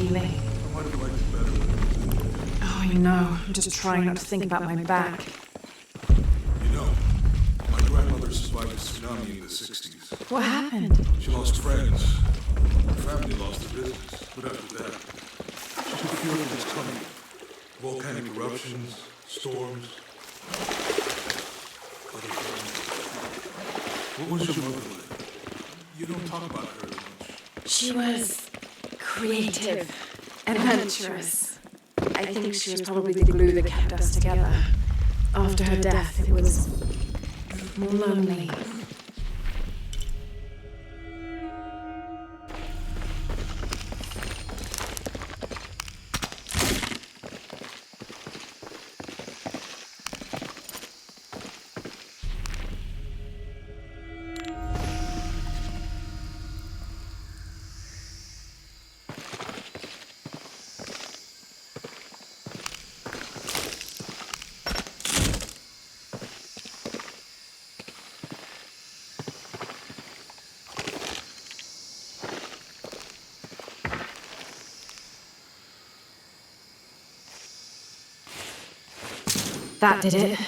feeling? How might you like it better? Oh, you know, I'm just trying not to think about my back. You know, my grandmother survived a tsunami in the 60s. What happened? She lost friends. Her family lost their business. But after that, she could feel what was coming. Volcanic eruptions, storms. Other things. What was your mother like? You don't talk about her as much. She was creative, adventurous. I think she was probably the glue that kept us together. After her death, it was more lonely. That did it.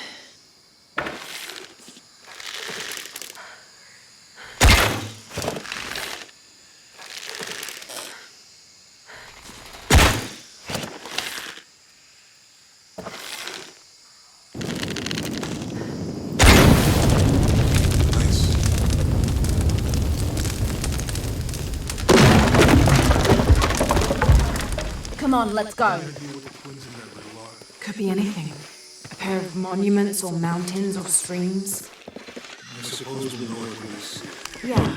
Come on, let's go. Could be anything. A pair of monuments or mountains or streams. I suppose we'll know what we see. Yeah.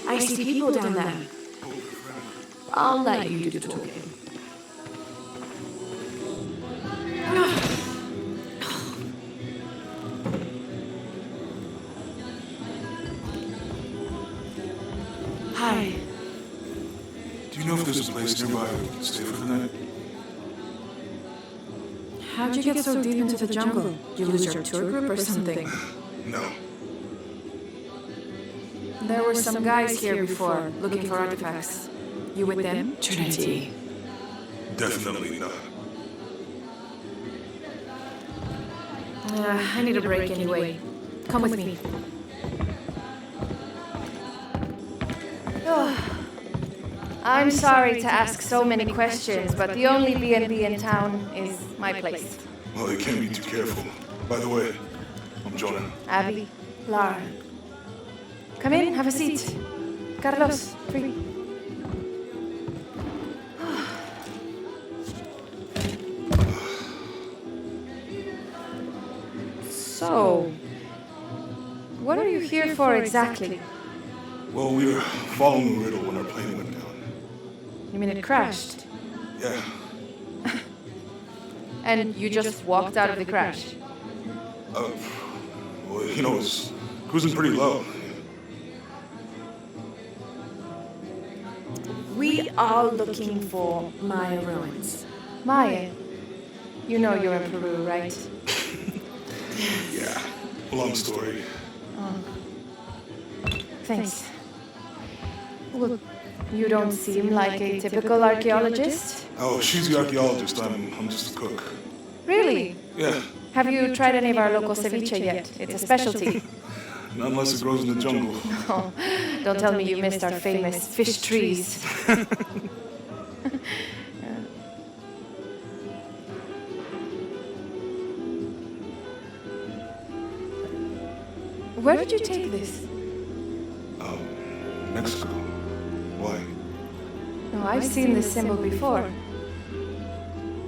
I see people down there. I'll let you do the talking. Hi. Do you know if there's a place nearby we can stay for the night? How'd you get so deep into the jungle? You lose your tour group or something? No. There were some guys here before, looking for artifacts. You with them? Trinity. Definitely not. I need a break anyway. Come with me. I'm sorry to ask so many questions, but the only B&B in town is my place. Well, you can't be too careful. By the way, I'm Jonah. Abby, Lara. come in, have a seat. Carlos, free. So, what are you here for exactly? Well, we were following the riddle when our plane went down. You mean it crashed? Yeah. And you just walked out of the crash? Well, you know, it was cruising pretty low. We are looking for Maya ruins. Maya, you know you're in Peru, right? Yeah. Long story. Thanks. Well, you don't seem like a typical archaeologist. Oh, she's the archaeologist. I'm just a cook. Really? Yeah. Have you tried any of our local ceviche yet? It's a specialty. Not unless it grows in the jungle. Oh, don't tell me you missed our famous fish trees. Where did you take this? Mexico. Why? Oh, I've seen this symbol before.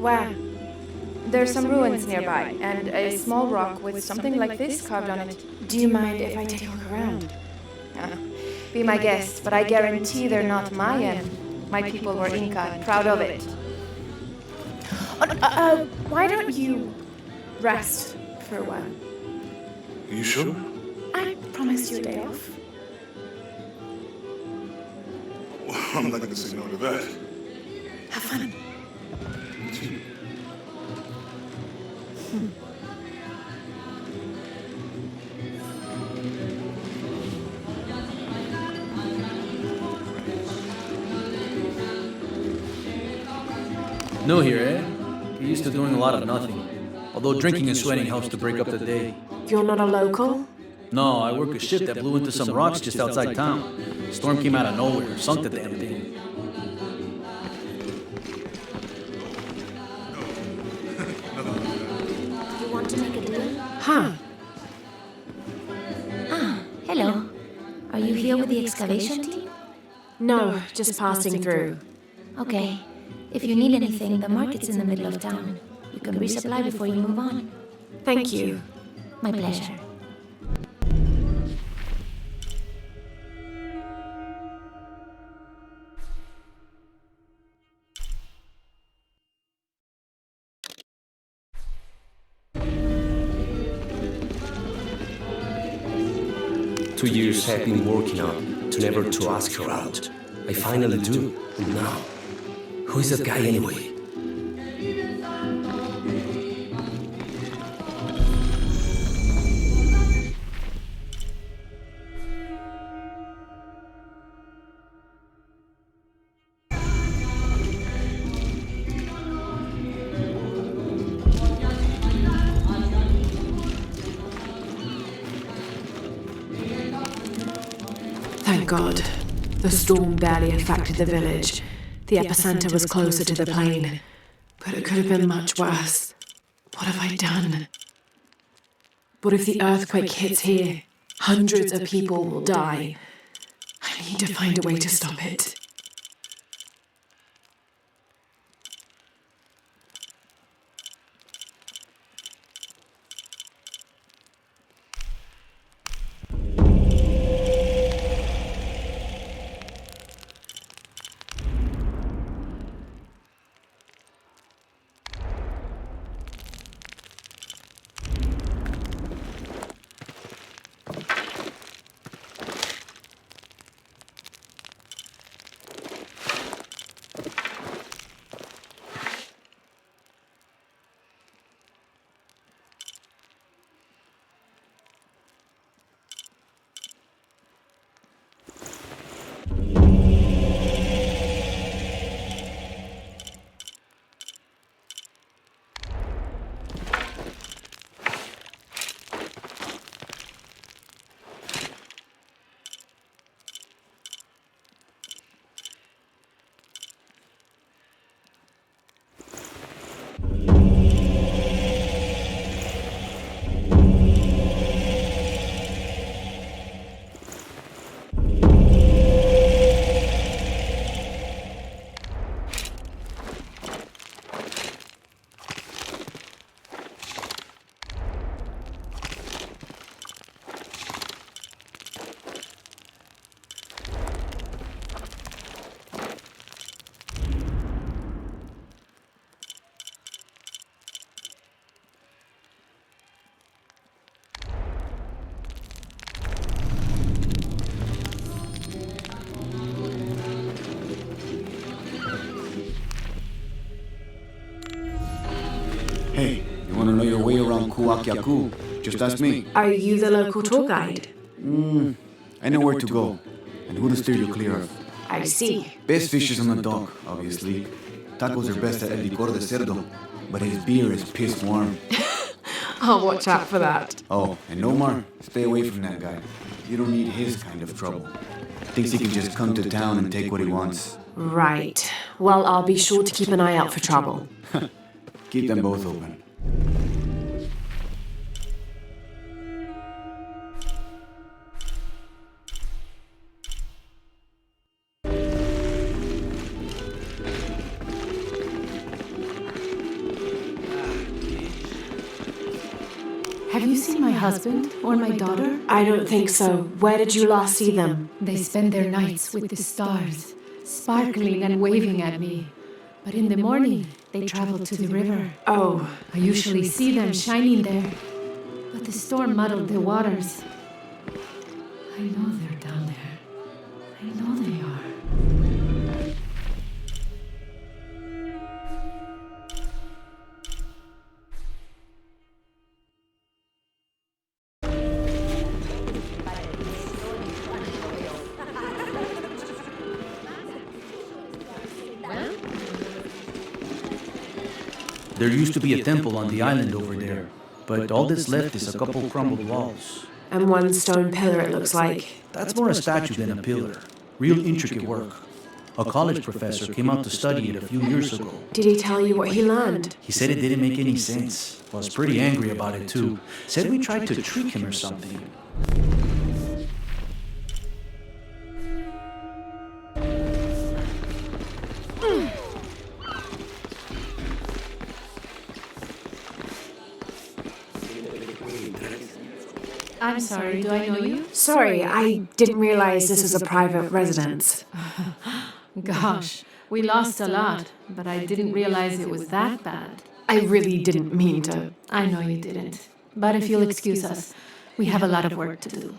Where? There's some ruins nearby, and a small rock with something like this carved on it. Do you mind if I take a look around? Be my guest, but I guarantee they're not Mayan. My people were Inca and proud of it. Why don't you rest for a while? Are you sure? I promised you a day off. I'm not gonna say no to that. Have fun. New here, eh? You're used to doing a lot of nothing. Although drinking and sweating helps to break up the day. You're not a local? No, I work a ship that blew into some rocks just outside town. Storm came out of nowhere, sunk the damn thing. You want to make a deal? Huh. Hello. Are you here with the excavation team? No, just passing through. Okay. If you need anything, the market's in the middle of town. You can resupply before you move on. Thank you. My pleasure. Two years have been working on to never to ask her out. I finally do, and now, who is that guy anyway? Thank God. The storm barely affected the village. The epicenter was closer to the plain. But it could have been much worse. What have I done? What if the earthquake hits here? Hundreds of people will die. I need to find a way to stop it. Hey, you want to know your way around Kuakyaku? Just ask me. Are you the local tour guide? I know where to go and who to steer you clear of. I see. Best fish is on the dock, obviously. Tacos are best at El Licor de Cerdo, but his beer is piss warm. I'll watch out for that. Oh, and Omar, stay away from that guy. You don't need his kind of trouble. Thinks he can just come to town and take what he wants. Right. Well, I'll be sure to keep an eye out for trouble. Keep them both open. Have you seen my husband or my daughter? I don't think so. Where did you last see them? They spend their nights with the stars, sparkling and waving at me. But in the morning, they travel to the river. Oh, I usually see them shining there. But the storm muddled the waters. I know they're down there. I know they are. There used to be a temple on the island over there, but all that's left is a couple crumbled walls. And one stone pillar, it looks like. That's more a statue than a pillar. Real intricate work. A college professor came out to study it a few years ago. Did he tell you what he learned? He said it didn't make any sense. Was pretty angry about it too. Said we tried to trick him or something. I'm sorry, do I know you? Sorry, I didn't realize this was a private residence. Gosh, we lost a lot, but I didn't realize it was that bad. I really didn't mean to. I know you didn't. But if you'll excuse us, we have a lot of work to do.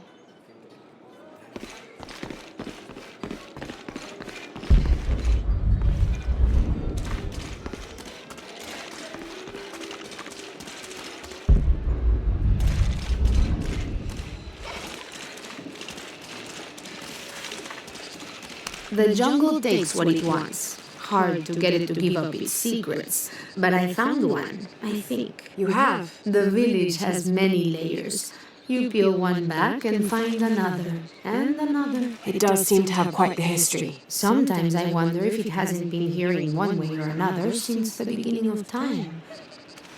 The jungle takes what it wants. Hard to get it to give up its secrets. But I found one, I think. You have? The village has many layers. You peel one back and find another, and another. It does seem to have quite the history. Sometimes I wonder if it hasn't been here in one way or another since the beginning of time.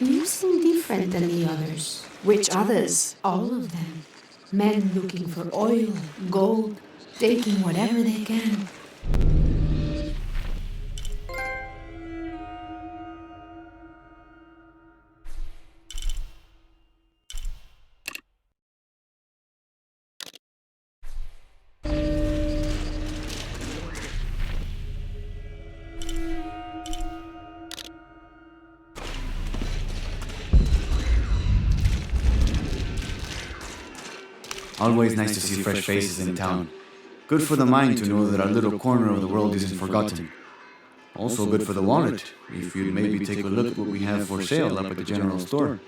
You seem different than the others. Which others? All of them. Men looking for oil, gold, taking whatever they can. Always nice to see fresh faces in town. Good for the mind to know that our little corner of the world isn't forgotten. Also good for the wallet, if you'd maybe take a look at what we have for sale up at the general store.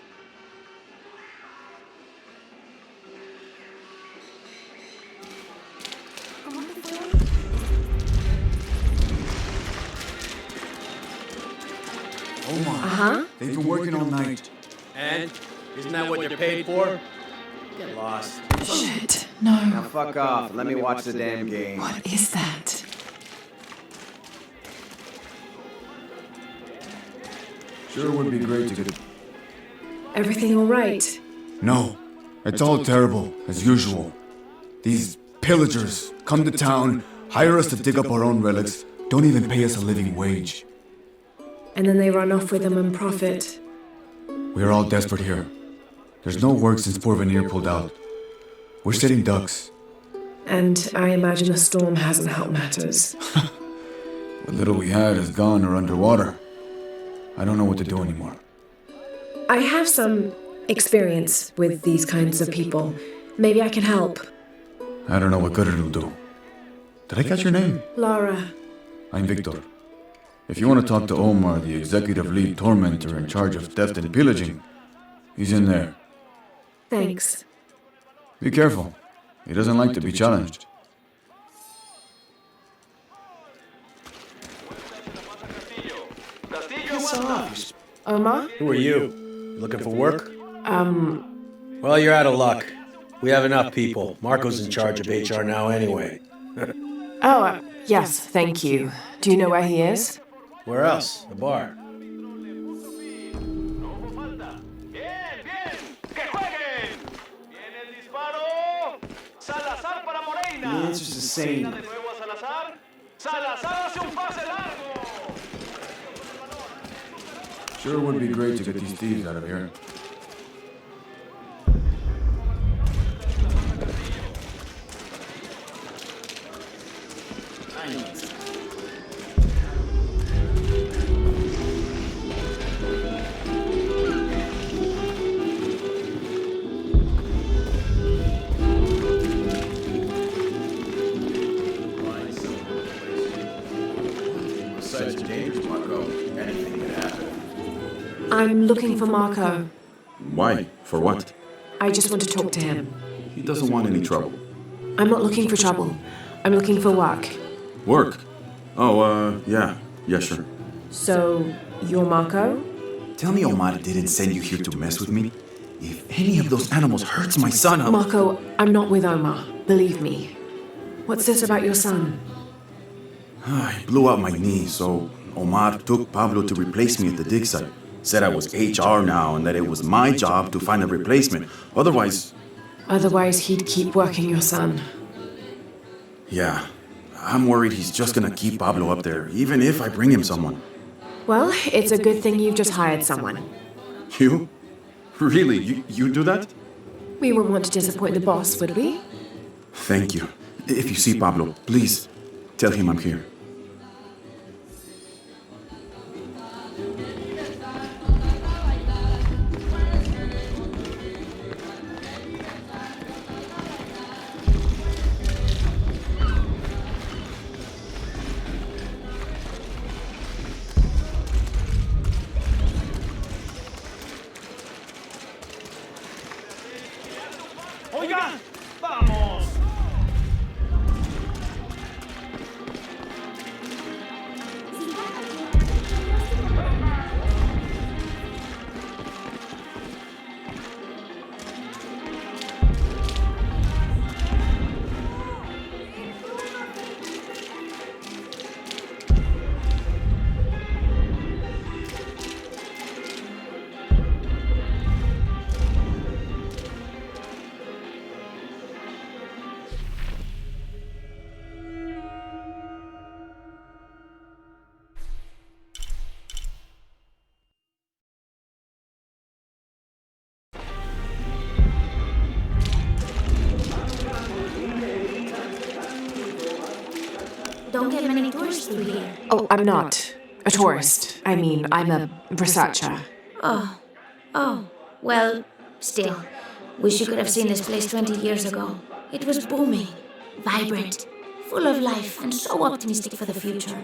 Oh my. They've been working all night. And? Isn't that what you're paid for? Get lost. Shit, no. Now fuck off and let me watch the damn game. What is that? Sure would be great to get... Everything all right? No, it's all terrible, as usual. These pillagers come to town, hire us to dig up our own relics, don't even pay us a living wage. And then they run off with them and profit. We're all desperate here. There's no work since Porvenir pulled out. We're sitting ducks. And I imagine the storm hasn't helped matters. What little we had is gone or underwater. I don't know what to do anymore. I have some experience with these kinds of people. Maybe I can help. I don't know what good it'll do. Did I catch your name? Laura. I'm Victor. If you want to talk to Omar, the executive lead tormentor in charge of theft and pillaging, he's in there. Thanks. Be careful. He doesn't like to be challenged. Omar? Who are you? Looking for work? Well, you're out of luck. We have enough people. Marco's in charge of HR now anyway. Yes, thank you. Do you know where he is? Where else? The bar. The answer's the same. Sure would be great to get these thieves out of here. Besides the dangers, Marco, anything could happen. I'm looking for Marco. Why? For what? I just want to talk to him. He doesn't want any trouble. I'm not looking for trouble. I'm looking for work. Work? Oh, yeah. Yeah, sure. So, you're Marco? Tell me Omar didn't send you here to mess with me? If any of those animals hurts my son, I'll... Marco, I'm not with Omar. Believe me. What's this about your son? I blew out my knee, so Omar took Pablo to replace me at the dig site. Said I was HR now and that it was my job to find a replacement. Otherwise... Otherwise, he'd keep working your son. Yeah. I'm worried he's just gonna keep Pablo up there, even if I bring him someone. Well, it's a good thing you've just hired someone. You? Really? You do that? We wouldn't want to disappoint the boss, would we? Thank you. If you see Pablo, please tell him I'm here. ¡Oiga! ¡Vamos! Don't get many tourists through here. Oh, I'm not a tourist. I mean, I'm a researcher. Oh. Well, still. Wish you could have seen this place 20 years ago. It was booming, vibrant, full of life, and so optimistic for the future.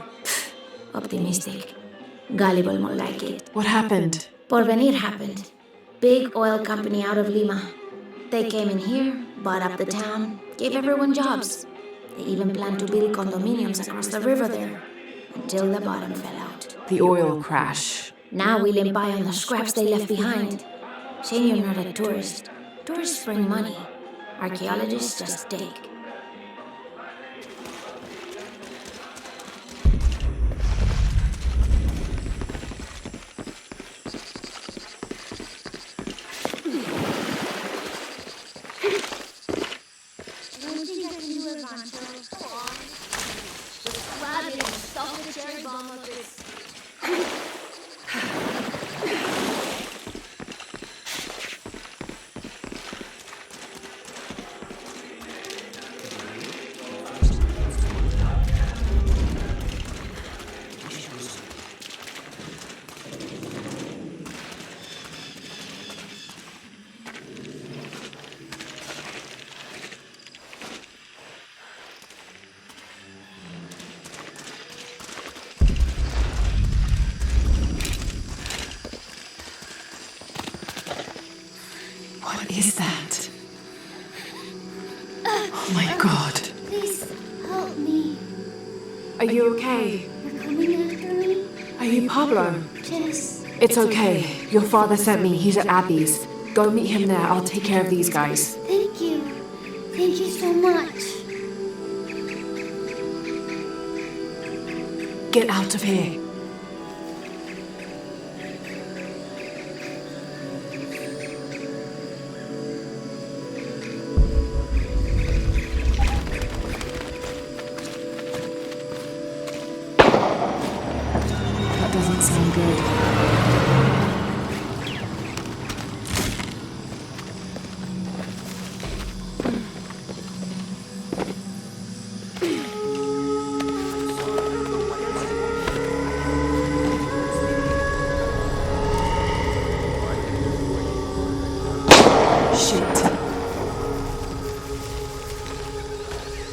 Optimistic. Gullible, more like it. What happened? Porvenir happened. Big oil company out of Lima. They came in here, bought up the town, gave everyone jobs. They even planned to build condominiums across the river there, until the bottom fell out. The oil crash. Now we limp by on the scraps they left behind. Saying you're not a tourist. Tourists bring money. Archaeologists just dig. What is that? Oh my god. Please, help me. Are you okay? You're coming after me? Are you Pablo? Jess. It's okay. Your father sent me. He's at Abby's. Go meet him there. I'll take care of these guys. Thank you. Thank you so much. Get out of here. That doesn't sound good. Shit.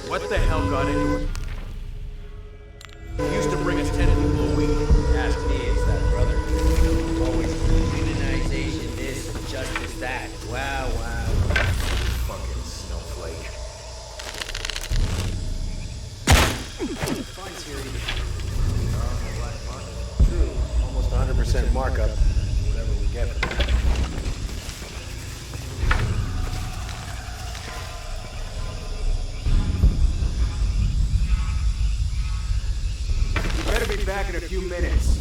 What the hell got into it? He used to bring us 10 people a week. Ask me, it's that brother. Always unionization this and justice that. Wow. Fucking snowflake. Funds here either. True. Almost 100% markup. Whatever few minutes.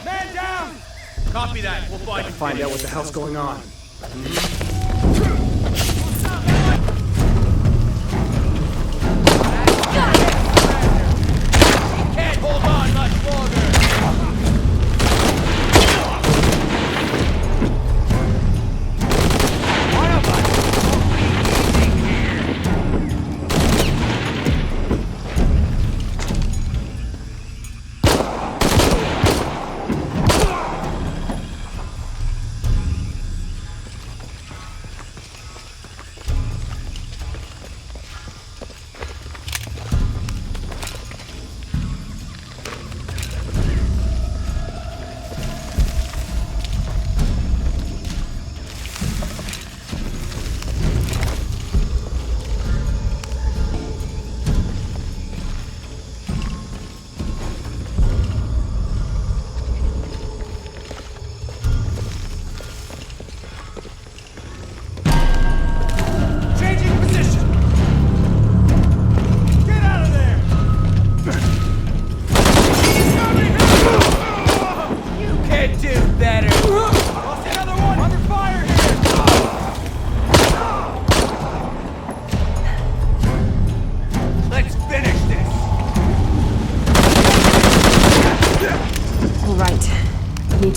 Man down! Copy that. We'll Find out what the hell's going on. Can't hold on much longer!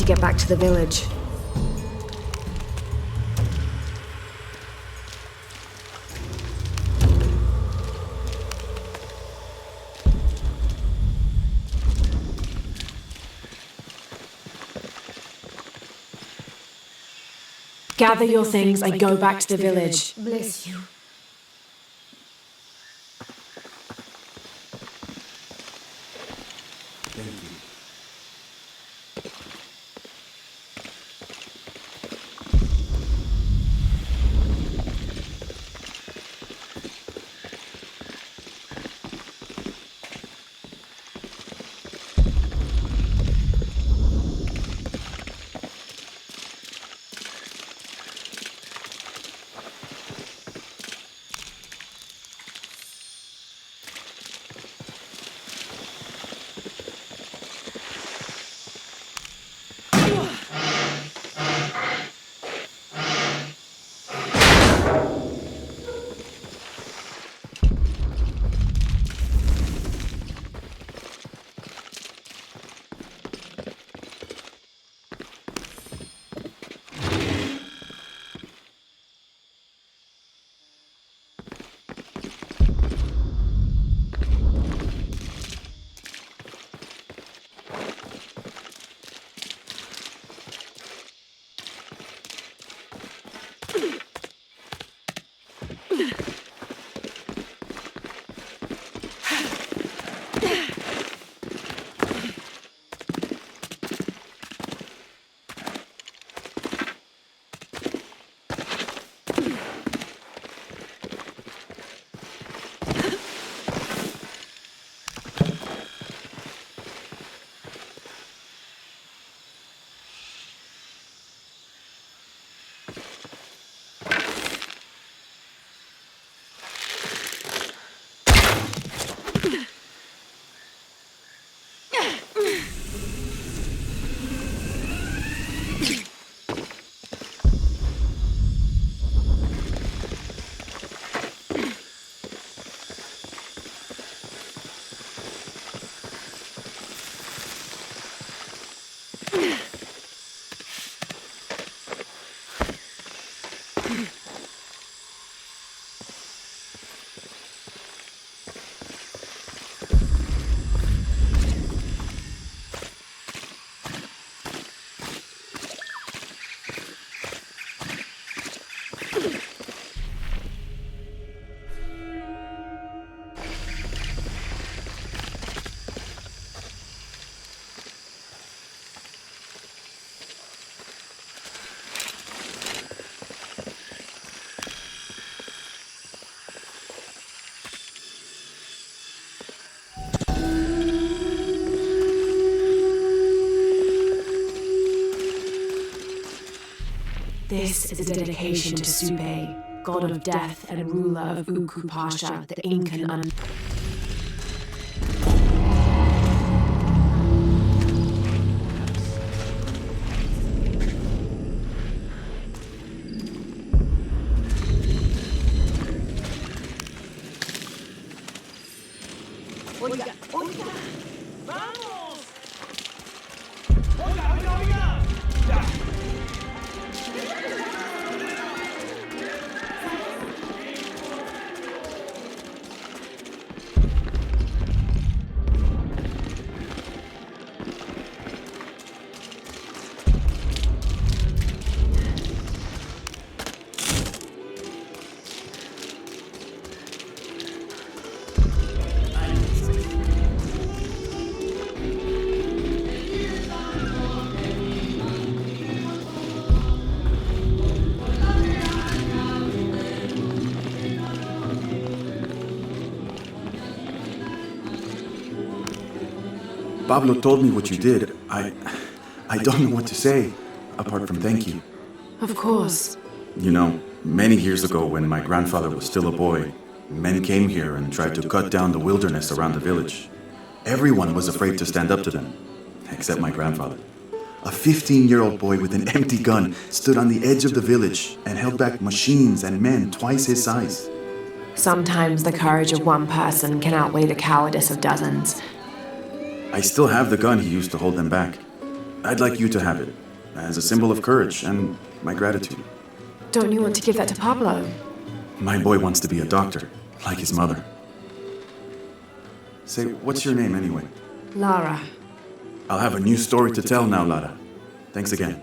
Get back to the village. Gather your things and go back to the village. Bless you. Thank you. This is a dedication to Supe, god of death and ruler of Uku Pasha, the Incan Oiga, oiga. ¡Vamos! ¡Oiga, oiga, oiga! ¡Ya! Pablo told me what you did. I don't know what to say, apart from thank you. Of course. You know, many years ago when my grandfather was still a boy, men came here and tried to cut down the wilderness around the village. Everyone was afraid to stand up to them, except my grandfather. A 15-year-old boy with an empty gun stood on the edge of the village and held back machines and men twice his size. Sometimes the courage of one person can outweigh the cowardice of dozens. I still have the gun he used to hold them back. I'd like you to have it, as a symbol of courage and my gratitude. Don't you want to give that to Pablo? My boy wants to be a doctor, like his mother. Say, what's your name anyway? Lara. I'll have a new story to tell now, Lara. Thanks again.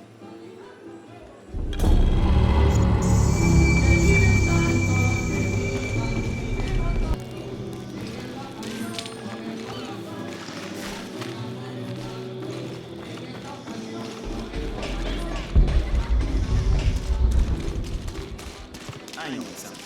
I know it sounds.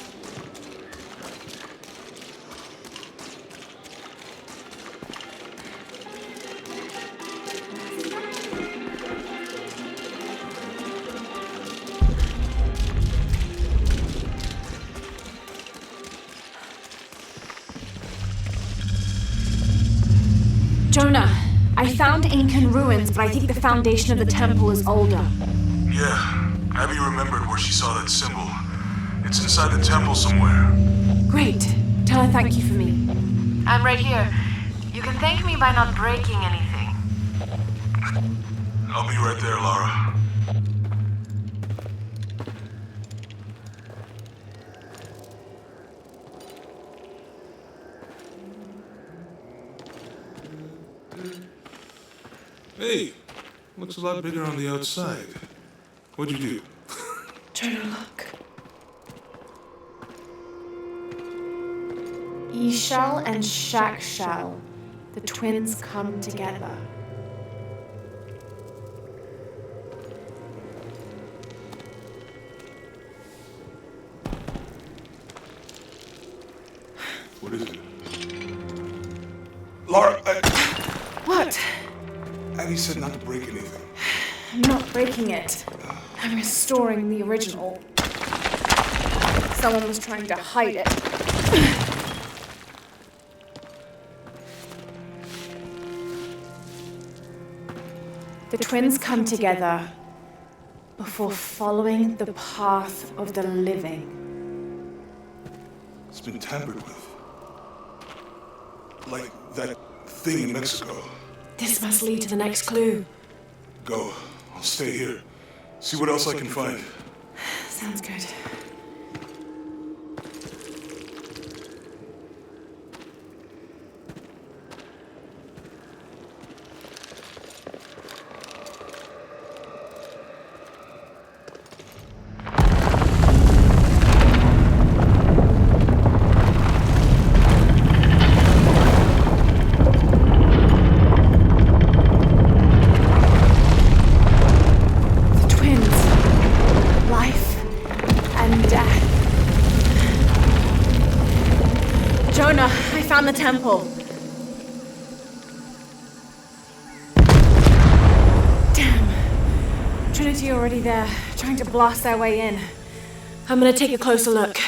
Jonah, I found Incan ruins, but I think the foundation of the temple is older. Yeah, Abby remembered where she saw that symbol. It's inside the temple somewhere. Great. Tell her thank you for me. I'm right here. You can thank me by not breaking anything. I'll be right there, Lara. Hey, looks a lot bigger on the outside. What'd you do? Jonah, look. E-shell and Shack shell. The twins come together. What is it? Lara, What? Abby said not to break anything. I'm not breaking it. I'm restoring the original. Someone was trying to hide it. The twins come together before following the path of the living. It's been tampered with. Like that thing in Mexico. This must lead to the next clue. Go. I'll stay here. See what else I can find. Sounds good. The temple. Damn. Trinity already there, trying to blast their way in. I'm gonna take a closer look.